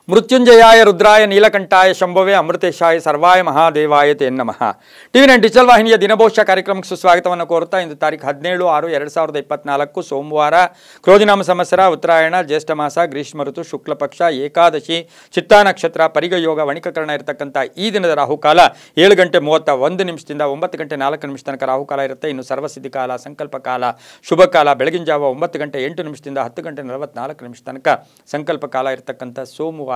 ಮೃತ್ಯುಂಜಯಾಯ ರುದ್ರಾಯ ನೀಲಕಂಠಾಯ ಶಂಭವೇ ಅಮೃತೇಶಾಯ ಸರ್ವಾಯ ಮಹಾದೇವಾಯ ತೇ ನಮಃ. ಟಿವಿ9 ಡಿಜಿಟಲ್ ವಾಹಿನಿಯ ದಿನಭವಿಷ್ಯ ಕಾರ್ಯಕ್ರಮಕ್ಕೆ ಸುಸ್ವಾಗತವನ್ನು ಕೋರುತ್ತಾ ಇಂದು ತಾರೀಕು 17/6/2024 ಸೋಮವಾರ, ಕ್ರೋಧಿನಾಮ ಸಂವತ್ಸರ, ಉತ್ತರಾಯಣ, ಜ್ಯೇಷ್ಠ ಮಾಸ, ಗ್ರೀಷ್ಮ ಋತು, ಶುಕ್ಲ ಪಕ್ಷ, ಏಕಾದಶಿ, ಚಿತ್ತಾ ನಕ್ಷತ್ರ, ಪರಿಗ ಯೋಗ, ವಣಿಕಕರಣ ಇರತಕ್ಕಂಥ ಈ ದಿನದ ರಾಹುಕಾಲ 7:31 9 ಗಂಟೆ 4 ತನಕ ರಾಹುಕಾಲ ಇರುತ್ತೆ. ಇನ್ನು ಸರ್ವಸಿದ್ಧಿ ಕಾಲ, ಸಂಕಲ್ಪ ಕಾಲ, ಶುಭ ಕಾಲ ಬೆಳಗಿನ ಜಾವ 9:08 10:44 ತನಕ ಸಂಕಲ್ಪ ಕಾಲ ಇರತಕ್ಕಂಥ ಸೋಮವಾರ.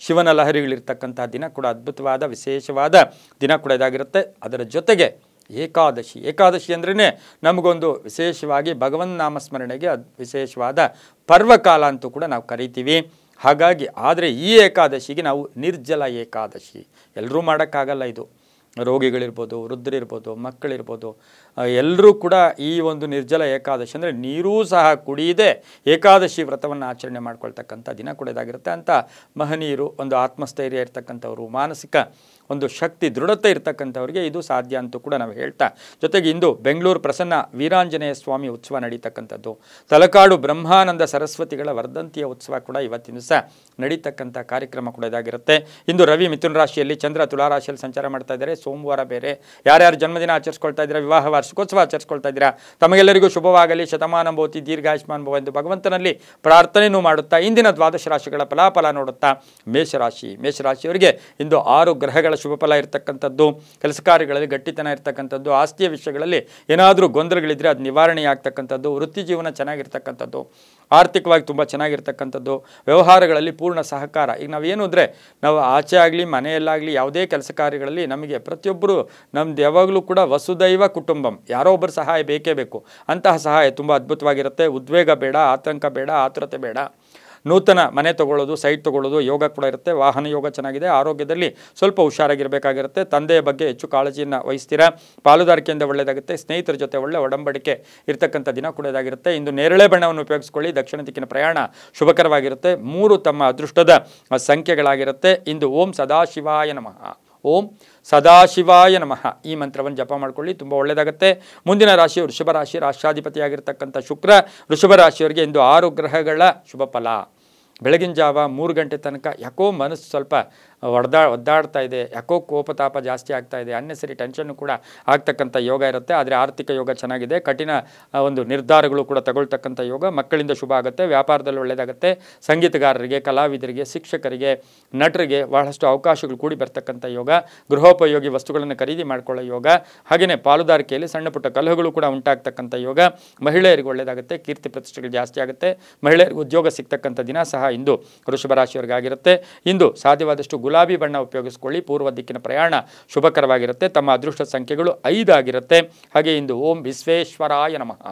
ಶಿವನ ಲಹರಿಗಳಿರ್ತಕ್ಕಂಥ ದಿನ ಕೂಡ ಅದ್ಭುತವಾದ ವಿಶೇಷವಾದ ದಿನ ಕೂಡ ಇದಾಗಿರುತ್ತೆ. ಅದರ ಜೊತೆಗೆ ಏಕಾದಶಿ ಅಂದ್ರೇ ನಮಗೊಂದು ವಿಶೇಷವಾಗಿ ಭಗವನ್ ನಾಮಸ್ಮರಣೆಗೆ ವಿಶೇಷವಾದ ಪರ್ವಕಾಲ ಅಂತೂ ಕೂಡ ನಾವು ಕರಿತೀವಿ. ಹಾಗಾಗಿ ಆದರೆ ಈ ಏಕಾದಶಿಗೆ ನಾವು ನಿರ್ಜಲ ಏಕಾದಶಿ ಎಲ್ಲರೂ ಮಾಡೋಕ್ಕಾಗಲ್ಲ. ಇದು ರೋಗಿಗಳಿರ್ಬೋದು, ವೃದ್ಧರಿರ್ಬೋದು, ಮಕ್ಕಳಿರ್ಬೋದು, ಎಲ್ಲರೂ ಕೂಡ ಈ ಒಂದು ನಿರ್ಜಲ ಏಕಾದಶಿ ಅಂದರೆ ನೀರೂ ಸಹ ಕುಡಿಯದೆ ಏಕಾದಶಿ ವ್ರತವನ್ನು ಆಚರಣೆ ಮಾಡ್ಕೊಳ್ತಕ್ಕಂಥ ದಿನ ಕೂಡ ಇದಾಗಿರುತ್ತೆ. ಅಂತ ಮಹನೀಯರು, ಒಂದು ಆತ್ಮಸ್ಥೈರ್ಯ ಇರ್ತಕ್ಕಂಥವ್ರು, ಮಾನಸಿಕ ಒಂದು ಶಕ್ತಿ ದೃಢತೆ ಇರ್ತಕ್ಕಂಥವ್ರಿಗೆ ಇದು ಸಾಧ್ಯ ಅಂತೂ ಕೂಡ ನಾವು ಹೇಳ್ತಾ, ಜೊತೆಗೆ ಇಂದು ಬೆಂಗಳೂರು ಪ್ರಸನ್ನ ವೀರಾಂಜನೇಯ ಸ್ವಾಮಿ ಉತ್ಸವ ನಡೀತಕ್ಕಂಥದ್ದು, ತಲಕಾಡು ಬ್ರಹ್ಮಾನಂದ ಸರಸ್ವತಿಗಳ ವರ್ಧಂತಿಯ ಉತ್ಸವ ಕೂಡ ಇವತ್ತಿನ ದಿವಸ ನಡೀತಕ್ಕಂಥ ಕಾರ್ಯಕ್ರಮ ಕೂಡ ಇದಾಗಿರುತ್ತೆ. ಇಂದು ರವಿ ಮಿಥುನ ರಾಶಿಯಲ್ಲಿ, ಚಂದ್ರ ತುಲಾ ರಾಶಿಯಲ್ಲಿ ಸಂಚಾರ ಮಾಡ್ತಾ ಇದ್ದಾರೆ. ಸೋಮವಾರ ಬೇರೆ. ಯಾರ್ಯಾರು ಜನ್ಮದಿನ ಆಚರಿಸ್ಕೊಳ್ತಾ ಇದ್ದೀರಾ, ವಿವಾಹ ವಾರ್ಷಿಕೋತ್ಸವ ಆಚರಿಸ್ಕೊಳ್ತಾ ಇದ್ದೀರಾ, ತಮಗೆಲ್ಲರಿಗೂ ಶುಭವಾಗಲಿ, ಶತಮಾನ ಭವತಿ, ದೀರ್ಘಾಯುಷ್ಮಾನ್ ಭವ ಎಂದು ಭಗವಂತನಲ್ಲಿ ಪ್ರಾರ್ಥನೆಯೂ ಮಾಡುತ್ತಾ ಇಂದಿನ ದ್ವಾದಶ ರಾಶಿಗಳ ಫಲಾಫಲ ನೋಡುತ್ತಾ ಮೇಷರಾಶಿಯವರಿಗೆ ಇಂದು 6 ಗ್ರಹಗಳ ಶುಭ ಫಲ ಇರತಕ್ಕಂಥದ್ದು, ಕೆಲಸ ಕಾರ್ಯಗಳಲ್ಲಿ ಗಟ್ಟಿತನ ಇರತಕ್ಕಂಥದ್ದು, ಆಸ್ತಿಯ ವಿಷಯಗಳಲ್ಲಿ ಏನಾದರೂ ಗೊಂದಲಗಳಿದ್ರೆ ಅದು ನಿವಾರಣೆ ಆಗ್ತಕ್ಕಂಥದ್ದು, ವೃತ್ತಿ ಜೀವನ ಚೆನ್ನಾಗಿರ್ತಕ್ಕಂಥದ್ದು, ಆರ್ಥಿಕವಾಗಿ ತುಂಬ ಚೆನ್ನಾಗಿರ್ತಕ್ಕಂಥದ್ದು, ವ್ಯವಹಾರಗಳಲ್ಲಿ ಪೂರ್ಣ ಸಹಕಾರ. ಈಗ ನಾವೇನು ಅಂದರೆ ನಾವು ಆಚೆ ಆಗಲಿ ಮನೆಯಲ್ಲಾಗಲಿ ಯಾವುದೇ ಕೆಲಸ ಕಾರ್ಯಗಳಲ್ಲಿ ನಮಗೆ ಪ್ರತಿಯೊಬ್ಬರು ನಮ್ದು ಯಾವಾಗಲೂ ಕೂಡ ವಸುದೈವ ಕುಟುಂಬಂ, ಯಾರೋ ಒಬ್ಬರು ಸಹಾಯ ಬೇಕೇ ಬೇಕು. ಅಂತಹ ಸಹಾಯ ತುಂಬ ಅದ್ಭುತವಾಗಿರುತ್ತೆ. ಉದ್ವೇಗ ಬೇಡ, ಆತಂಕ ಬೇಡ, ಆತುರತೆ ಬೇಡ. ನೂತನ ಮನೆ ತೊಗೊಳ್ಳೋದು, ಸೈಟ್ ತೊಗೊಳ್ಳೋದು ಯೋಗ ಕೂಡ ಇರುತ್ತೆ. ವಾಹನ ಯೋಗ ಚೆನ್ನಾಗಿದೆ. ಆರೋಗ್ಯದಲ್ಲಿ ಸ್ವಲ್ಪ ಹುಷಾರಾಗಿರಬೇಕಾಗಿರುತ್ತೆ. ತಂದೆಯ ಬಗ್ಗೆ ಹೆಚ್ಚು ಕಾಳಜಿಯನ್ನು ವಹಿಸ್ತೀರಾ. ಪಾಲುದಾರಿಕೆಯಿಂದ ಒಳ್ಳೆಯದಾಗುತ್ತೆ. ಸ್ನೇಹಿತರ ಜೊತೆ ಒಳ್ಳೆ ಒಡಂಬಡಿಕೆ ಇರತಕ್ಕಂಥ ದಿನ ಕೂಡ ಇದಾಗಿರುತ್ತೆ. ಇಂದು ನೇರಳೆ ಬಣ್ಣವನ್ನು ಉಪಯೋಗಿಸ್ಕೊಳ್ಳಿ. ದಕ್ಷಿಣ ದಿಕ್ಕಿನ ಪ್ರಯಾಣ ಶುಭಕರವಾಗಿರುತ್ತೆ. 3 ತಮ್ಮ ಅದೃಷ್ಟದ ಸಂಖ್ಯೆಗಳಾಗಿರುತ್ತೆ. ಇಂದು ಓಂ ಸದಾಶಿವಾಯ ನಮಃ, ಓಂ ಸದಾಶಿವಾಯ ನಮಃ ಈ ಮಂತ್ರವನ್ನು ಜಪ ಮಾಡ್ಕೊಳ್ಳಿ, ತುಂಬ ಒಳ್ಳೆಯದಾಗುತ್ತೆ. ಮುಂದಿನ ರಾಶಿ ವೃಷಭ ರಾಶಿ, ರಾಷ್ಟ್ರಾಧಿಪತಿಯಾಗಿರ್ತಕ್ಕಂಥ ಶುಕ್ರ. ವೃಷಭ ರಾಶಿಯವರಿಗೆ ಇಂದು 6 ಗ್ರಹಗಳ ಶುಭ ಫಲ. ಬೆಳಗಿನ ಜಾವ 3 ಗಂಟೆ ತನಕ ಯಾಕೋ ಮನಸ್ಸು ಸ್ವಲ್ಪ ಒದ್ದಾಡ್ತಾ ಇದೆ, ಯಾಕೋ ಕೋಪತಾಪ ಜಾಸ್ತಿ ಆಗ್ತಾ ಇದೆ, ಅನ್ನೆಸರಿ ಟೆನ್ಷನ್ನು ಕೂಡ ಆಗ್ತಕ್ಕಂಥ ಯೋಗ ಇರುತ್ತೆ. ಆದರೆ ಆರ್ಥಿಕ ಯೋಗ ಚೆನ್ನಾಗಿದೆ. ಕಠಿಣ ಒಂದು ನಿರ್ಧಾರಗಳು ಕೂಡ ತಗೊಳ್ತಕ್ಕಂಥ ಯೋಗ. ಮಕ್ಕಳಿಂದ ಶುಭ ಆಗುತ್ತೆ. ವ್ಯಾಪಾರದಲ್ಲಿ ಒಳ್ಳೆಯದಾಗುತ್ತೆ. ಸಂಗೀತಗಾರರಿಗೆ, ಕಲಾವಿದರಿಗೆ, ಶಿಕ್ಷಕರಿಗೆ, ನಟರಿಗೆ ಬಹಳಷ್ಟು ಅವಕಾಶಗಳು ಕೂಡಿ ಬರ್ತಕ್ಕಂಥ ಯೋಗ. ಗೃಹೋಪಯೋಗಿ ವಸ್ತುಗಳನ್ನು ಖರೀದಿ ಮಾಡಿಕೊಳ್ಳೋ ಯೋಗ. ಹಾಗೆಯೇ ಪಾಲುದಾರಿಕೆಯಲ್ಲಿ ಸಣ್ಣ ಪುಟ್ಟ ಕಲಹಗಳು ಕೂಡ ಉಂಟಾಗ್ತಕ್ಕಂಥ ಯೋಗ. ಮಹಿಳೆಯರಿಗೆ ಒಳ್ಳೆಯದಾಗುತ್ತೆ. ಕೀರ್ತಿ ಪ್ರತಿಷ್ಠೆಗಳು ಜಾಸ್ತಿ ಆಗುತ್ತೆ. ಮಹಿಳೆಯರಿಗೆ ಉದ್ಯೋಗ ಸಿಗ್ತಕ್ಕಂಥ ದಿನ ಸಹ ಇಂದು ವೃಷಭ ರಾಶಿಯವರಿಗಾಗಿರುತ್ತೆ. ಇಂದು ಸಾಧ್ಯವಾದಷ್ಟು ಗುಲಾಬಿ ಬಣ್ಣ ಉಪಯೋಗಿಸ್ಕೊಳ್ಳಿ. ಪೂರ್ವ ದಿಕ್ಕಿನ ಪ್ರಯಾಣ ಶುಭಕರವಾಗಿರುತ್ತೆ. ತಮ್ಮ ಅದೃಷ್ಟ ಸಂಖ್ಯೆಗಳು 5 ಆಗಿರುತ್ತೆ. ಹಾಗೆ ಇಂದು ಓಂ ವಿಶ್ವೇಶ್ವರಾಯ ನಮಃ,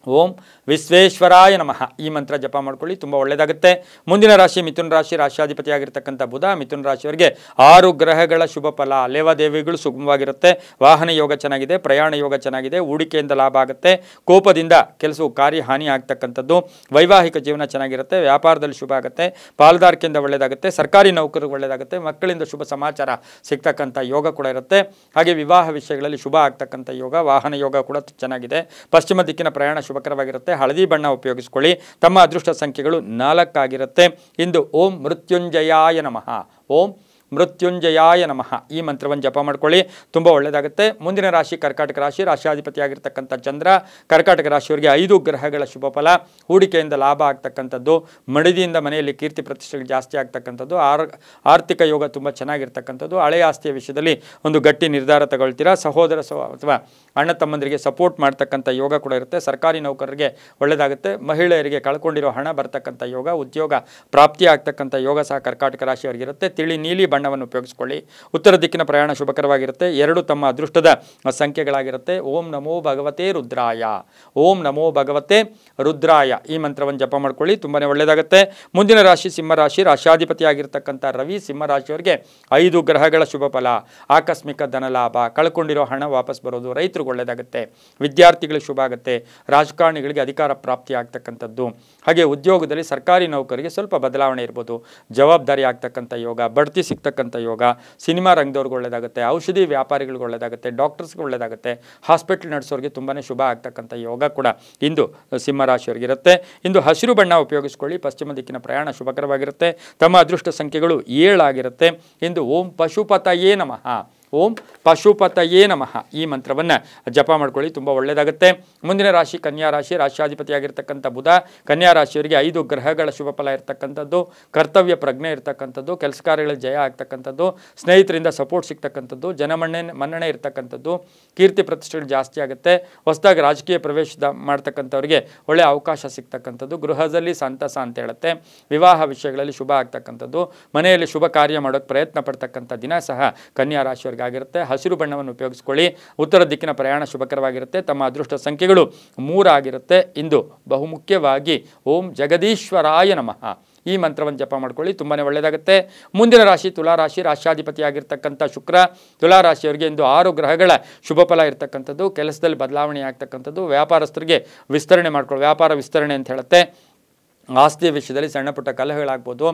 ಓಂ ವಿಶ್ವೇಶ್ವರಾಯ ನಮಃ ಈ ಮಂತ್ರ ಜಪ ಮಾಡ್ಕೊಳ್ಳಿ, ತುಂಬ ಒಳ್ಳೆಯದಾಗುತ್ತೆ. ಮುಂದಿನ ರಾಶಿ ಮಿಥುನ ರಾಶಿ, ರಾಷ್ಟ್ರಾಧಿಪತಿಯಾಗಿರ್ತಕ್ಕಂಥ ಬುಧ. ಮಿಥುನ ರಾಶಿಯವರಿಗೆ 6 ಗ್ರಹಗಳ ಶುಭ ಫಲ. ಲೇವಾದೇವಿಗಳು ಸುಗಮವಾಗಿರುತ್ತೆ. ವಾಹನ ಯೋಗ ಚೆನ್ನಾಗಿದೆ. ಪ್ರಯಾಣ ಯೋಗ ಚೆನ್ನಾಗಿದೆ. ಹೂಡಿಕೆಯಿಂದ ಲಾಭ ಆಗುತ್ತೆ. ಕೋಪದಿಂದ ಕೆಲಸವು ಕಾರ್ಯಹಾನಿ ಆಗ್ತಕ್ಕಂಥದ್ದು. ವೈವಾಹಿಕ ಜೀವನ ಚೆನ್ನಾಗಿರುತ್ತೆ. ವ್ಯಾಪಾರದಲ್ಲಿ ಶುಭ ಆಗುತ್ತೆ. ಪಾಲುದಾರಿಕೆಯಿಂದ ಒಳ್ಳೆಯದಾಗುತ್ತೆ. ಸರ್ಕಾರಿ ನೌಕರಿಗೆ ಒಳ್ಳೆಯದಾಗುತ್ತೆ. ಮಕ್ಕಳಿಂದ ಶುಭ ಸಮಾಚಾರ ಸಿಗ್ತಕ್ಕಂಥ ಯೋಗ ಕೂಡ ಇರುತ್ತೆ. ಹಾಗೆ ವಿವಾಹ ವಿಷಯಗಳಲ್ಲಿ ಶುಭ ಆಗ್ತಕ್ಕಂಥ ಯೋಗ. ವಾಹನ ಯೋಗ ಕೂಡ ಚೆನ್ನಾಗಿದೆ. ಪಶ್ಚಿಮ ದಿಕ್ಕಿನ ಪ್ರಯಾಣ ಶುಭಕರವಾಗಿರುತ್ತೆ. ಹಳದಿ ಬಣ್ಣ ಉಪಯೋಗಿಸ್ಕೊಳ್ಳಿ. ತಮ್ಮ ಅದೃಷ್ಟ ಸಂಖ್ಯೆಗಳು 4 ಆಗಿರುತ್ತೆ. ಇಂದು ಓಂ ಮೃತ್ಯುಂಜಯಾಯ ನಮಃ, ಓಂ ಮೃತ್ಯುಂಜಯಾಯ ನಮಃ ಈ ಮಂತ್ರವನ್ನು ಜಪ ಮಾಡ್ಕೊಳ್ಳಿ, ತುಂಬ ಒಳ್ಳೆಯದಾಗುತ್ತೆ. ಮುಂದಿನ ರಾಶಿ ಕರ್ಕಾಟಕ ರಾಶಿ, ರಾಷ್ಟ್ರಾಧಿಪತಿಯಾಗಿರ್ತಕ್ಕಂಥ ಚಂದ್ರ. ಕರ್ಕಾಟಕ ರಾಶಿಯವರಿಗೆ 5 ಗ್ರಹಗಳ ಶುಭ ಫಲ. ಹೂಡಿಕೆಯಿಂದ ಲಾಭ ಆಗ್ತಕ್ಕಂಥದ್ದು. ಮಡದಿಯಿಂದ ಮನೆಯಲ್ಲಿ ಕೀರ್ತಿ ಪ್ರತಿಷ್ಠೆಗಳು ಜಾಸ್ತಿ ಆಗ್ತಕ್ಕಂಥದ್ದು. ಆರ್ಥಿಕ ಯೋಗ ತುಂಬ ಚೆನ್ನಾಗಿರ್ತಕ್ಕಂಥದ್ದು. ಹಳೆಯ ಆಸ್ತಿಯ ವಿಷಯದಲ್ಲಿ ಒಂದು ಗಟ್ಟಿ ನಿರ್ಧಾರ ತಗೊಳ್ತೀರಾ. ಸಹೋದರ ಅಥವಾ ಅಣ್ಣ ತಮ್ಮಂದರಿಗೆ ಸಪೋರ್ಟ್ ಮಾಡ್ತಕ್ಕಂಥ ಯೋಗ ಕೂಡ ಇರುತ್ತೆ. ಸರ್ಕಾರಿ ನೌಕರರಿಗೆ ಒಳ್ಳೆಯದಾಗುತ್ತೆ. ಮಹಿಳೆಯರಿಗೆ ಕಳ್ಕೊಂಡಿರೋ ಹಣ ಬರ್ತಕ್ಕಂಥ ಯೋಗ. ಉದ್ಯೋಗ ಪ್ರಾಪ್ತಿ ಆಗ್ತಕ್ಕಂಥ ಯೋಗ ಸಹ ಕರ್ಕಾಟಕ ರಾಶಿಯವರಿಗಿರುತ್ತೆ. ತಿಳಿ ನೀಲಿ ಬಣ್ಣವನ್ನು ಉಪಯೋಗಿಸ್ಕೊಳ್ಳಿ. ಉತ್ತರ ದಿಕ್ಕಿನ ಪ್ರಯಾಣ ಶುಭಕರವಾಗಿರುತ್ತೆ. 2 ತಮ್ಮ ಅದೃಷ್ಟದ ಸಂಖ್ಯೆಗಳಾಗಿರುತ್ತೆ. ಓಂ ನಮೋ ಭಗವತೆ ರುದ್ರಾಯ, ಓಂ ನಮೋ ಭಗವತೆ ರುದ್ರಾಯ ಈ ಮಂತ್ರವನ್ನು ಜಪ ಮಾಡ್ಕೊಳ್ಳಿ, ತುಂಬಾ ಒಳ್ಳೆಯದಾಗುತ್ತೆ. ಮುಂದಿನ ರಾಶಿ ಸಿಂಹರಾಶಿ, ರಾಷ್ಟ್ರಾಧಿಪತಿಯಾಗಿರ್ತಕ್ಕಂಥ ರವಿ. ಸಿಂಹರಾಶಿಯವರಿಗೆ 5 ಗ್ರಹಗಳ ಶುಭ ಫಲ. ಆಕಸ್ಮಿಕ ಧನ ಲಾಭ. ಕಳ್ಕೊಂಡಿರೋ ಹಣ ವಾಪಸ್ ಬರೋದು. ರೈತರಿಗೆ ಒಳ್ಳೆಯದಾಗುತ್ತೆ. ವಿದ್ಯಾರ್ಥಿಗಳಿಗೆ ಶುಭ ಆಗುತ್ತೆ. ರಾಜಕಾರಣಿಗಳಿಗೆ ಅಧಿಕಾರ ಪ್ರಾಪ್ತಿ ಆಗ್ತಕ್ಕಂಥದ್ದು. ಹಾಗೆ ಉದ್ಯೋಗದಲ್ಲಿ ಸರ್ಕಾರಿ ನೌಕರಿಗೆ ಸ್ವಲ್ಪ ಬದಲಾವಣೆ ಇರ್ಬೋದು. ಜವಾಬ್ದಾರಿ ಆಗ್ತಕ್ಕಂಥ ಯೋಗ. ಬಡ್ತಿ ಸಿಗ್ತಕ್ಕಂಥ ಯೋಗ, ಸಿನಿಮಾ ರಂಗದವ್ರಿಗೆ ಒಳ್ಳೆಯದಾಗುತ್ತೆ, ಔಷಧಿ ವ್ಯಾಪಾರಿಗಳಿಗೆ ಒಳ್ಳೆಯದಾಗುತ್ತೆ, ಡಾಕ್ಟರ್ಸ್ಗೆ ಒಳ್ಳೆಯದಾಗುತ್ತೆ, ಹಾಸ್ಪಿಟಲ್ ನಡೆಸೋರಿಗೆ ತುಂಬಾ ಶುಭ ಆಗ್ತಕ್ಕಂಥ ಯೋಗ ಕೂಡ ಇಂದು ಸಿಂಹರಾಶಿಯವರಿಗೆ ಇರುತ್ತೆ. ಇಂದು ಹಸಿರು ಬಣ್ಣ ಉಪಯೋಗಿಸ್ಕೊಳ್ಳಿ. ಪಶ್ಚಿಮ ದಿಕ್ಕಿನ ಪ್ರಯಾಣ ಶುಭಕರವಾಗಿರುತ್ತೆ. ತಮ್ಮ ಅದೃಷ್ಟ ಸಂಖ್ಯೆಗಳು 7 ಆಗಿರುತ್ತೆ. ಇಂದು ಓಂ ಪಶುಪತಯೇ ನಮಃ, ಓಂ ಪಶುಪತಯೇ ನಮಃ ಈ ಮಂತ್ರವನ್ನು ಜಪ ಮಾಡ್ಕೊಳ್ಳಿ, ತುಂಬ ಒಳ್ಳೆಯದಾಗುತ್ತೆ. ಮುಂದಿನ ರಾಶಿ ಕನ್ಯಾ ರಾಶಿ. ರಾಶಿಯಾಧಿಪತಿಯಾಗಿರ್ತಕ್ಕಂಥ ಬುಧ ಕನ್ಯಾ ರಾಶಿಯವರಿಗೆ 5 ಗ್ರಹಗಳ ಶುಭ ಫಲ ಇರ್ತಕ್ಕಂಥದ್ದು, ಕರ್ತವ್ಯ ಪ್ರಜ್ಞೆ ಇರ್ತಕ್ಕಂಥದ್ದು, ಕೆಲಸ ಕಾರ್ಯಗಳಲ್ಲಿ ಜಯ ಆಗ್ತಕ್ಕಂಥದ್ದು, ಸ್ನೇಹಿತರಿಂದ ಸಪೋರ್ಟ್ ಸಿಗ್ತಕ್ಕಂಥದ್ದು, ಮನ್ನಣೆ ಇರ್ತಕ್ಕಂಥದ್ದು, ಕೀರ್ತಿ ಪ್ರತಿಷ್ಠೆಗಳು ಜಾಸ್ತಿ ಆಗುತ್ತೆ. ಹೊಸದಾಗಿ ರಾಜಕೀಯ ಪ್ರವೇಶ ಮಾಡ್ತಕ್ಕಂಥವ್ರಿಗೆ ಒಳ್ಳೆಯ ಅವಕಾಶ ಸಿಗ್ತಕ್ಕಂಥದ್ದು, ಗೃಹದಲ್ಲಿ ಸಂತಸ ಅಂತ ಹೇಳುತ್ತೆ, ವಿವಾಹ ವಿಷಯಗಳಲ್ಲಿ ಶುಭ ಆಗ್ತಕ್ಕಂಥದ್ದು, ಮನೆಯಲ್ಲಿ ಶುಭ ಕಾರ್ಯ ಮಾಡೋಕ್ಕೆ ಪ್ರಯತ್ನ ಪಡ್ತಕ್ಕಂಥ ದಿನ ಸಹ ಕನ್ಯಾ ರಾಶಿಯವರಿಗೆ ಆಗಿರುತ್ತೆ. ಹಸಿರು ಬಣ್ಣವನ್ನು ಉಪಯೋಗಿಸ್ಕೊಳ್ಳಿ. ಉತ್ತರ ದಿಕ್ಕಿನ ಪ್ರಯಾಣ ಶುಭಕರವಾಗಿರುತ್ತೆ. ತಮ್ಮ ಅದೃಷ್ಟ ಸಂಖ್ಯೆಗಳು 3 ಆಗಿರುತ್ತೆ. ಇಂದು ಬಹುಮುಖ್ಯವಾಗಿ ಓಂ ಜಗದೀಶ್ವರಾಯ ನಮಃ ಈ ಮಂತ್ರವನ್ನು ಜಪ ಮಾಡ್ಕೊಳ್ಳಿ, ತುಂಬಾ ಒಳ್ಳೆಯದಾಗುತ್ತೆ. ಮುಂದಿನ ರಾಶಿ ತುಲಾರಾಶಿ. ರಾಶಿಯಾಧಿಪತಿಯಾಗಿರ್ತಕ್ಕಂಥ ಶುಕ್ರ ತುಲಾರಾಶಿಯವರಿಗೆ ಇಂದು 6 ಗ್ರಹಗಳ ಶುಭ ಫಲ ಇರ್ತಕ್ಕಂಥದ್ದು, ಕೆಲಸದಲ್ಲಿ ಬದಲಾವಣೆ ಆಗ್ತಕ್ಕಂಥದ್ದು, ವ್ಯಾಪಾರಸ್ಥರಿಗೆ ವಿಸ್ತರಣೆ ಮಾಡ್ಕೊಳ್ಳಿ, ವ್ಯಾಪಾರ ವಿಸ್ತರಣೆ ಅಂತ ಹೇಳುತ್ತೆ. ಆಸ್ತಿಯ ವಿಷಯದಲ್ಲಿ ಸಣ್ಣ ಪುಟ್ಟ ಕಲಹಗಳಾಗ್ಬೋದು.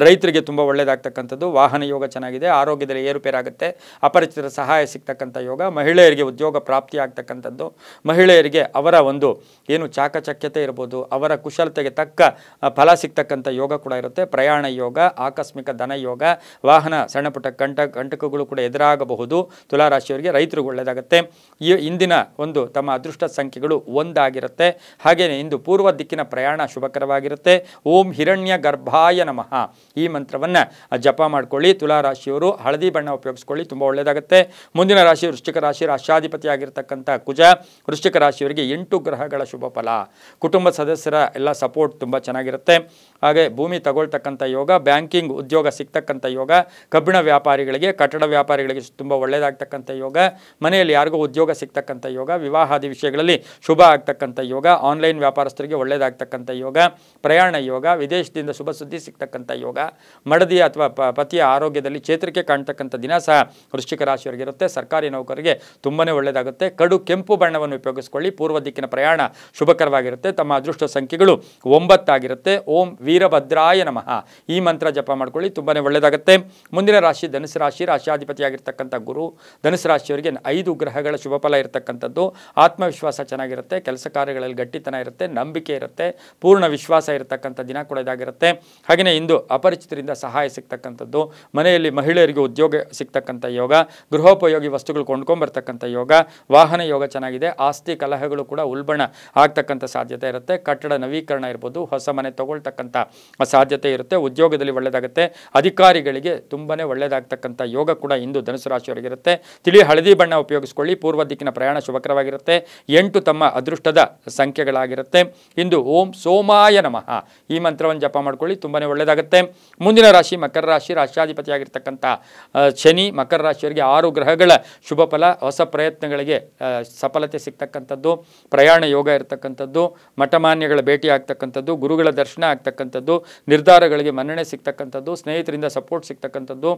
ರೈತರಿಗೆ ತುಂಬ ಒಳ್ಳೆಯದಾಗ್ತಕ್ಕಂಥದ್ದು, ವಾಹನ ಯೋಗ ಚೆನ್ನಾಗಿದೆ, ಆರೋಗ್ಯದಲ್ಲಿ ಏರುಪೇರಾಗುತ್ತೆ, ಅಪರಿಚಿತರ ಸಹಾಯ ಸಿಗ್ತಕ್ಕಂಥ ಯೋಗ, ಮಹಿಳೆಯರಿಗೆ ಉದ್ಯೋಗ ಪ್ರಾಪ್ತಿ ಆಗ್ತಕ್ಕಂಥದ್ದು, ಮಹಿಳೆಯರಿಗೆ ಅವರ ಒಂದು ಏನು ಚಾಕಚಕ್ಯತೆ ಇರ್ಬೋದು, ಅವರ ಕುಶಲತೆಗೆ ತಕ್ಕ ಫಲ ಸಿಗ್ತಕ್ಕಂಥ ಯೋಗ ಕೂಡ ಇರುತ್ತೆ. ಪ್ರಯಾಣ ಯೋಗ, ಆಕಸ್ಮಿಕ ಧನ ಯೋಗ, ವಾಹನ ಸಣ್ಣ ಪುಟ್ಟ ಕಂಟಕಗಳು ಕೂಡ ಎದುರಾಗಬಹುದು. ತುಲಾರಾಶಿಯವರಿಗೆ ರೈತರಿಗೆ ಒಳ್ಳೆಯದಾಗುತ್ತೆ. ಇಂದಿನ ಒಂದು ತಮ್ಮ ಅದೃಷ್ಟ ಸಂಖ್ಯೆಗಳು 1 ಆಗಿರುತ್ತೆ. ಹಾಗೆಯೇ ಇಂದು ಪೂರ್ವ ದಿಕ್ಕಿನ ಪ್ರಯಾಣ ಶುಭಕರವಾಗಿರುತ್ತೆ. ಓಂ ಹಿರಣ್ಯ ಗರ್ಭಾಯ ನಮಃ ಈ ಮಂತ್ರವನ್ನು ಜಪ ಮಾಡ್ಕೊಳ್ಳಿ. ತುಲಾರಾಶಿಯವರು ಹಳದಿ ಬಣ್ಣ ಉಪಯೋಗಿಸ್ಕೊಳ್ಳಿ, ತುಂಬ ಒಳ್ಳೆಯದಾಗುತ್ತೆ. ಮುಂದಿನ ರಾಶಿ ವೃಶ್ಚಿಕ ರಾಶಿ. ರಾಶಿಯಾಧಿಪತಿಯಾಗಿರ್ತಕ್ಕಂಥ ಕುಜ ವೃಶ್ಚಿಕ ರಾಶಿಯವರಿಗೆ 8 ಗ್ರಹಗಳ ಶುಭ ಫಲ, ಕುಟುಂಬ ಸದಸ್ಯರ ಎಲ್ಲ ಸಪೋರ್ಟ್ ತುಂಬ ಚೆನ್ನಾಗಿರುತ್ತೆ. ಹಾಗೆ ಭೂಮಿ ತಗೊಳ್ತಕ್ಕಂಥ ಯೋಗ, ಬ್ಯಾಂಕಿಂಗ್ ಉದ್ಯೋಗ ಸಿಗ್ತಕ್ಕಂಥ ಯೋಗ, ಕಬ್ಬಿಣ ವ್ಯಾಪಾರಿಗಳಿಗೆ, ಕಟ್ಟಡ ವ್ಯಾಪಾರಿಗಳಿಗೆ ತುಂಬ ಒಳ್ಳೆಯದಾಗ್ತಕ್ಕಂಥ ಯೋಗ, ಮನೆಯಲ್ಲಿ ಯಾರಿಗೂ ಉದ್ಯೋಗ ಸಿಗ್ತಕ್ಕಂಥ ಯೋಗ, ವಿವಾಹಾದಿ ವಿಷಯಗಳಲ್ಲಿ ಶುಭ ಆಗ್ತಕ್ಕಂಥ ಯೋಗ, ಆನ್ಲೈನ್ ವ್ಯಾಪಾರಸ್ಥರಿಗೆ ಒಳ್ಳೆಯದಾಗ್ತಕ್ಕಂಥ ಯೋಗ, ಪ್ರಯಾಣ ಯೋಗ, ವಿದೇಶದಿಂದ ಶುಭ ಸುದ್ದಿ ಸಿಗ್ತಕ್ಕಂಥ ಯೋಗ, ಮಡದಿ ಅಥವಾ ಪತಿಯ ಆರೋಗ್ಯದಲ್ಲಿ ಚೇತರಿಕೆ ಕಾಣ್ತಕ್ಕಂಥ ದಿನ ಸಹ ವೃಶ್ಚಿಕ ರಾಶಿಯವರಿಗೆ ಇರುತ್ತೆ. ಸರ್ಕಾರಿ ನೌಕರರಿಗೆ ತುಂಬಾ ಒಳ್ಳೆಯದಾಗುತ್ತೆ. ಕಡು ಕೆಂಪು ಬಣ್ಣವನ್ನು ಉಪಯೋಗಿಸ್ಕೊಳ್ಳಿ. ಪೂರ್ವ ದಿಕ್ಕಿನ ಪ್ರಯಾಣ ಶುಭಕರವಾಗಿರುತ್ತೆ. ತಮ್ಮ ಅದೃಷ್ಟ ಸಂಖ್ಯೆಗಳು 9 ಆಗಿರುತ್ತೆ. ಓಂ ವೀರಭದ್ರಾಯ ನಮಃ ಈ ಮಂತ್ರ ಜಪ ಮಾಡ್ಕೊಳ್ಳಿ, ತುಂಬಾ ಒಳ್ಳೆಯದಾಗುತ್ತೆ. ಮುಂದಿನ ರಾಶಿ ಧನುಸು ರಾಶಿ. ರಾಶಿಯಾಧಿಪತಿಯಾಗಿರ್ತಕ್ಕಂಥ ಗುರು ಧನುಸು ರಾಶಿಯವರಿಗೆ 5 ಗ್ರಹಗಳ ಶುಭ ಫಲ ಇರತಕ್ಕಂಥದ್ದು, ಆತ್ಮವಿಶ್ವಾಸ ಚೆನ್ನಾಗಿರುತ್ತೆ, ಕೆಲಸ ಕಾರ್ಯಗಳಲ್ಲಿ ಗಟ್ಟಿತನ ಇರುತ್ತೆ, ನಂಬಿಕೆ ಇರುತ್ತೆ, ಪೂರ್ಣ ವಿಶ್ವಾಸ ಇರತಕ್ಕಂಥ ದಿನ ಕೂಡ ಇದಾಗಿರುತ್ತೆ. ಹಾಗೆಯೇ ಇಂದು ಅಪರಿಚಿತರಿಂದ ಸಹಾಯ ಸಿಗ್ತಕ್ಕಂಥದ್ದು, ಮನೆಯಲ್ಲಿ ಮಹಿಳೆಯರಿಗೆ ಉದ್ಯೋಗ ಸಿಗ್ತಕ್ಕಂಥ ಯೋಗ, ಗೃಹೋಪಯೋಗಿ ವಸ್ತುಗಳು ಕೊಂಡ್ಕೊಂಬರ್ತಕ್ಕಂಥ ಯೋಗ, ವಾಹನ ಯೋಗ ಚೆನ್ನಾಗಿದೆ. ಆಸ್ತಿ ಕಲಹಗಳು ಕೂಡ ಉಲ್ಬಣ ಆಗ್ತಕ್ಕಂಥ ಸಾಧ್ಯತೆ ಇರುತ್ತೆ. ಕಟ್ಟಡ ನವೀಕರಣ ಇರ್ಬೋದು, ಹೊಸ ಮನೆ ತಗೊಳ್ತಕ್ಕಂಥ ಸಾಧ್ಯತೆ ಇರುತ್ತೆ. ಉದ್ಯೋಗದಲ್ಲಿ ಒಳ್ಳೆಯದಾಗುತ್ತೆ. ಅಧಿಕಾರಿಗಳಿಗೆ ತುಂಬಾ ಒಳ್ಳೆಯದಾಗ್ತಕ್ಕಂಥ ಯೋಗ ಕೂಡ ಇಂದು ಧನುಸು ರಾಶಿಯವರಿಗಿರುತ್ತೆ. ತಿಳಿ ಹಳದಿ ಬಣ್ಣ ಉಪಯೋಗಿಸ್ಕೊಳ್ಳಿ. ಪೂರ್ವ ದಿಕ್ಕಿನ ಪ್ರಯಾಣ ಶುಭಕರವಾಗಿರುತ್ತೆ. 8 ತಮ್ಮ ಅದೃಷ್ಟದ ಸಂಖ್ಯೆಗಳಾಗಿರುತ್ತೆ. ಇಂದು ಓಂ ಸೋಮಾಯ ನಮಃ ಈ ಮಂತ್ರವನ್ನು ಜಪ ಮಾಡ್ಕೊಳ್ಳಿ, ತುಂಬಾ ಒಳ್ಳೆಯದಾಗುತ್ತೆ. ಮುಂದಿನ ರಾಶಿ ಮಕರ ರಾಶಿ. ರಾಶಿಯಾಧಿಪತಿಯಾಗಿರ್ತಕ್ಕಂಥ ಶನಿ ಮಕರ ರಾಶಿಯವರಿಗೆ 6 ಗ್ರಹಗಳ ಶುಭ ಫಲ, ಹೊಸ ಪ್ರಯತ್ನಗಳಿಗೆ ಸಫಲತೆ ಸಿಗ್ತಕ್ಕಂಥದ್ದು, ಪ್ರಯಾಣ ಯೋಗ ಇರತಕ್ಕಂಥದ್ದು, ಮಠಮಾನ್ಯಗಳ ಭೇಟಿ ಆಗ್ತಕ್ಕಂಥದ್ದು, ಗುರುಗಳ ದರ್ಶನ ಆಗ್ತಕ್ಕಂಥದ್ದು, ನಿರ್ಧಾರಗಳಿಗೆ ಮನ್ನಣೆ ಸಿಗ್ತಕ್ಕಂಥದ್ದು, ಸ್ನೇಹಿತರಿಂದ ಸಪೋರ್ಟ್ ಸಿಗ್ತಕ್ಕಂಥದ್ದು,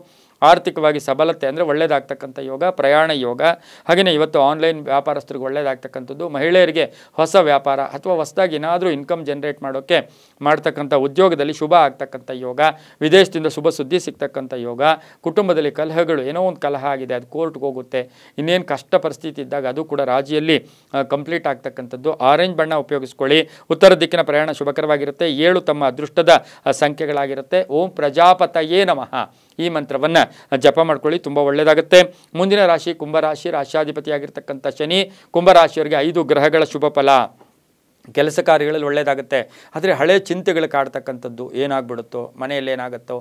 ಆರ್ಥಿಕವಾಗಿ ಸಬಲತೆ ಅಂದರೆ ಒಳ್ಳೆಯದಾಗ್ತಕ್ಕಂಥ ಯೋಗ, ಪ್ರಯಾಣ ಯೋಗ. ಹಾಗೆಯೇ ಇವತ್ತು ಆನ್ಲೈನ್ ವ್ಯಾಪಾರಸ್ಥರಿಗೆ ಒಳ್ಳೆಯದಾಗ್ತಕ್ಕಂಥದ್ದು, ಮಹಿಳೆಯರಿಗೆ ಹೊಸ ವ್ಯಾಪಾರ ಅಥವಾ ಹೊಸದಾಗಿ ಏನಾದರೂ ಇನ್ಕಮ್ ಜನರೇಟ್ ಮಾಡೋಕ್ಕೆ ಮಾಡ್ತಕ್ಕಂಥ ಉದ್ಯೋಗದಲ್ಲಿ ಶುಭ ಆಗ್ತಕ್ಕಂಥ ಯೋಗ, ವಿದೇಶದಿಂದ ಶುಭ ಸುದ್ದಿ ಸಿಗ್ತಕ್ಕಂಥ ಯೋಗ, ಕುಟುಂಬದಲ್ಲಿ ಕಲಹಗಳು ಏನೋ ಒಂದು ಕಲಹ ಆಗಿದೆ ಅದು ಕೋರ್ಟ್ಗೆ ಹೋಗುತ್ತೆ, ಇನ್ನೇನು ಕಷ್ಟ ಪರಿಸ್ಥಿತಿ ಇದ್ದಾಗ ಅದು ಕೂಡ ರಾಜಿಯಲ್ಲಿ ಕಂಪ್ಲೀಟ್ ಆಗ್ತಕ್ಕಂಥದ್ದು. ಆರೆಂಜ್ ಬಣ್ಣ ಉಪಯೋಗಿಸ್ಕೊಳ್ಳಿ. ಉತ್ತರ ದಿಕ್ಕಿನ ಪ್ರಯಾಣ ಶುಭಕರವಾಗಿರುತ್ತೆ. 7 ತಮ್ಮ ಅದೃಷ್ಟದ ಸಂಖ್ಯೆಗಳಾಗಿರುತ್ತೆ. ಓಂ ಪ್ರಜಾಪತಯೇ ನಮಃ ಈ ಮಂತ್ರವನ್ನು ಜಪ ಮಾಡ್ಕೊಳ್ಳಿ, ತುಂಬ ಒಳ್ಳೆಯದಾಗುತ್ತೆ. ಮುಂದಿನ ರಾಶಿ ಕುಂಭರಾಶಿ. ರಾಶಿಯಾಧಿಪತಿಯಾಗಿರ್ತಕ್ಕಂಥ ಶನಿ ಕುಂಭರಾಶಿಯವರಿಗೆ 5 ಗ್ರಹಗಳ ಶುಭ ಫಲ, ಕೆಲಸ ಕಾರ್ಯಗಳಲ್ಲಿ ಒಳ್ಳೆಯದಾಗುತ್ತೆ. ಆದರೆ ಹಳೆ ಚಿಂತೆಗಳು ಕಾಡ್ತಕ್ಕಂಥದ್ದು, ಏನಾಗ್ಬಿಡುತ್ತೋ, ಮನೆಯಲ್ಲಿ ಏನಾಗುತ್ತೋ,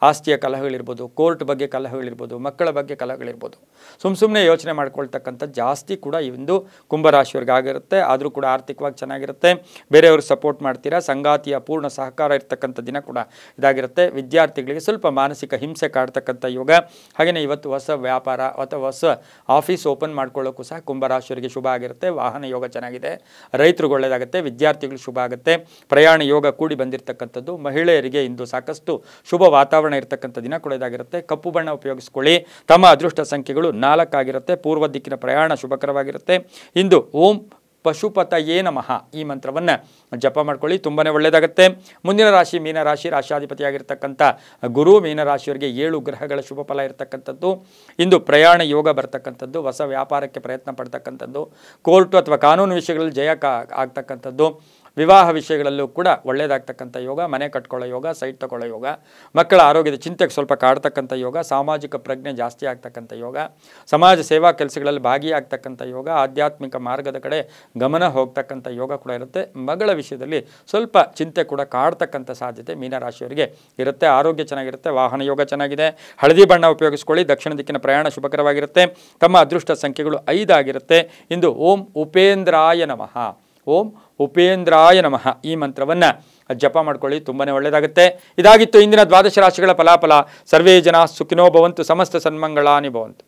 ಆಸ್ತಿಯ ಕಲಹಗಳಿರ್ಬೋದು, ಕೋರ್ಟ್ ಬಗ್ಗೆ ಕಲಹಗಳಿರ್ಬೋದು, ಮಕ್ಕಳ ಬಗ್ಗೆ ಕಲಹಗಳಿರ್ಬೋದು, ಸುಮ್ಮನೆ ಯೋಚನೆ ಮಾಡ್ಕೊಳ್ತಕ್ಕಂಥದ್ದು ಜಾಸ್ತಿ ಕೂಡ ಇಂದು ಕುಂಭರಾಶಿಯವ್ರಿಗೆ ಆಗಿರುತ್ತೆ. ಆದರೂ ಕೂಡ ಆರ್ಥಿಕವಾಗಿ ಚೆನ್ನಾಗಿರುತ್ತೆ. ಬೇರೆಯವ್ರಿಗೆ ಸಪೋರ್ಟ್ ಮಾಡ್ತೀರಾ. ಸಂಗಾತಿಯ ಪೂರ್ಣ ಸಹಕಾರ ಇರ್ತಕ್ಕಂಥ ದಿನ ಕೂಡ ಇದಾಗಿರುತ್ತೆ. ವಿದ್ಯಾರ್ಥಿಗಳಿಗೆ ಸ್ವಲ್ಪ ಮಾನಸಿಕ ಹಿಂಸೆ ಕಾಡ್ತಕ್ಕಂಥ ಯೋಗ. ಹಾಗೆಯೇ ಇವತ್ತು ಹೊಸ ವ್ಯಾಪಾರ ಅಥವಾ ಹೊಸ ಆಫೀಸ್ ಓಪನ್ ಮಾಡ್ಕೊಳ್ಳೋಕ್ಕೂ ಸಹ ಕುಂಭರಾಶಿಯವರಿಗೆ ಶುಭ ಆಗಿರುತ್ತೆ. ವಾಹನ ಯೋಗ ಚೆನ್ನಾಗಿದೆ. ರೈತರಿಗೆ ಒಳ್ಳೆಯದಾಗುತ್ತೆ. ವಿದ್ಯಾರ್ಥಿಗಳು ಶುಭ ಆಗುತ್ತೆ. ಪ್ರಯಾಣ ಯೋಗ ಕೂಡಿ ಬಂದಿರತಕ್ಕಂಥದ್ದು. ಮಹಿಳೆಯರಿಗೆ ಇಂದು ಸಾಕಷ್ಟು ಶುಭ ವಾತಾವರಣ ಇರತಕ್ಕಂಥ ದಿನ ಕೂಡ ಇದಾಗಿರುತ್ತೆ. ಕಪ್ಪು ಬಣ್ಣ ಉಪಯೋಗಿಸ್ಕೊಳ್ಳಿ. ತಮ್ಮ ಅದೃಷ್ಟ ಸಂಖ್ಯೆಗಳು 4 ಆಗಿರುತ್ತೆ. ಪೂರ್ವ ದಿಕ್ಕಿನ ಪ್ರಯಾಣ ಶುಭಕರವಾಗಿರುತ್ತೆ. ಇಂದು ಓಂ ಪಶುಪತಯೇ ನಮಃ ಈ ಮಂತ್ರವನ್ನು ಜಪ ಮಾಡ್ಕೊಳ್ಳಿ, ತುಂಬಾ ಒಳ್ಳೆಯದಾಗುತ್ತೆ. ಮುಂದಿನ ರಾಶಿ ಮೀನರಾಶಿ. ರಾಶಾಧಿಪತಿಯಾಗಿರ್ತಕ್ಕಂಥ ಗುರು ಮೀನರಾಶಿಯವರಿಗೆ 7 ಗ್ರಹಗಳ ಶುಭ ಫಲ ಇರತಕ್ಕಂಥದ್ದು. ಇಂದು ಪ್ರಯಾಣ ಯೋಗ ಬರ್ತಕ್ಕಂಥದ್ದು, ಹೊಸ ವ್ಯಾಪಾರಕ್ಕೆ ಪ್ರಯತ್ನ ಪಡ್ತಕ್ಕಂಥದ್ದು, ಕೋರ್ಟು ಅಥವಾ ಕಾನೂನು ವಿಷಯಗಳಲ್ಲಿ ಜಯ ಆಗ್ತಕ್ಕಂಥದ್ದು, ವಿವಾಹ ವಿಷಯಗಳಲ್ಲೂ ಕೂಡ ಒಳ್ಳೆಯದಾಗ್ತಕ್ಕಂಥ ಯೋಗ, ಮನೆ ಕಟ್ಕೊಳ್ಳೋ ಯೋಗ, ಸೈಟ್ ತಗೊಳ್ಳೋ ಯೋಗ, ಮಕ್ಕಳ ಆರೋಗ್ಯದ ಚಿಂತೆಗೆ ಸ್ವಲ್ಪ ಕಾಡ್ತಕ್ಕಂಥ ಯೋಗ, ಸಾಮಾಜಿಕ ಪ್ರಜ್ಞೆ ಜಾಸ್ತಿ ಆಗ್ತಕ್ಕಂಥ ಯೋಗ, ಸಮಾಜ ಸೇವಾ ಕೆಲಸಗಳಲ್ಲಿ ಭಾಗಿಯಾಗ್ತಕ್ಕಂಥ ಯೋಗ, ಆಧ್ಯಾತ್ಮಿಕ ಮಾರ್ಗದ ಕಡೆ ಗಮನ ಹೋಗ್ತಕ್ಕಂಥ ಯೋಗ ಕೂಡ ಇರುತ್ತೆ. ಮಗಳ ವಿಷಯದಲ್ಲಿ ಸ್ವಲ್ಪ ಚಿಂತೆ ಕೂಡ ಕಾಡ್ತಕ್ಕಂಥ ಸಾಧ್ಯತೆ ಮೀನರಾಶಿಯವರಿಗೆ ಇರುತ್ತೆ. ಆರೋಗ್ಯ ಚೆನ್ನಾಗಿರುತ್ತೆ. ವಾಹನ ಯೋಗ ಚೆನ್ನಾಗಿದೆ. ಹಳದಿ ಬಣ್ಣ ಉಪಯೋಗಿಸ್ಕೊಳ್ಳಿ. ದಕ್ಷಿಣ ದಿಕ್ಕಿನ ಪ್ರಯಾಣ ಶುಭಕರವಾಗಿರುತ್ತೆ. ತಮ್ಮ ಅದೃಷ್ಟ ಸಂಖ್ಯೆಗಳು 5 ಆಗಿರುತ್ತೆ. ಇಂದು ಓಂ ಉಪೇಂದ್ರಾಯ ನಮಃ, ಓಂ ಉಪೇಂದ್ರಾಯ ನಮಃ ಈ ಮಂತ್ರವನ್ನು ಜಪ ಮಾಡ್ಕೊಳ್ಳಿ, ತುಂಬಾ ಒಳ್ಳೆಯದಾಗುತ್ತೆ. ಇದಾಗಿತ್ತು ಇಂದಿನ ದ್ವಾದಶ ರಾಶಿಗಳ ಫಲಾಫಲ. ಸರ್ವೇ ಜನ ಸುಖಿನೋ ಭವಂತು, ಸಮಸ್ತ ಸನ್ಮಂಗಳಾನಿ ಭವಂತು.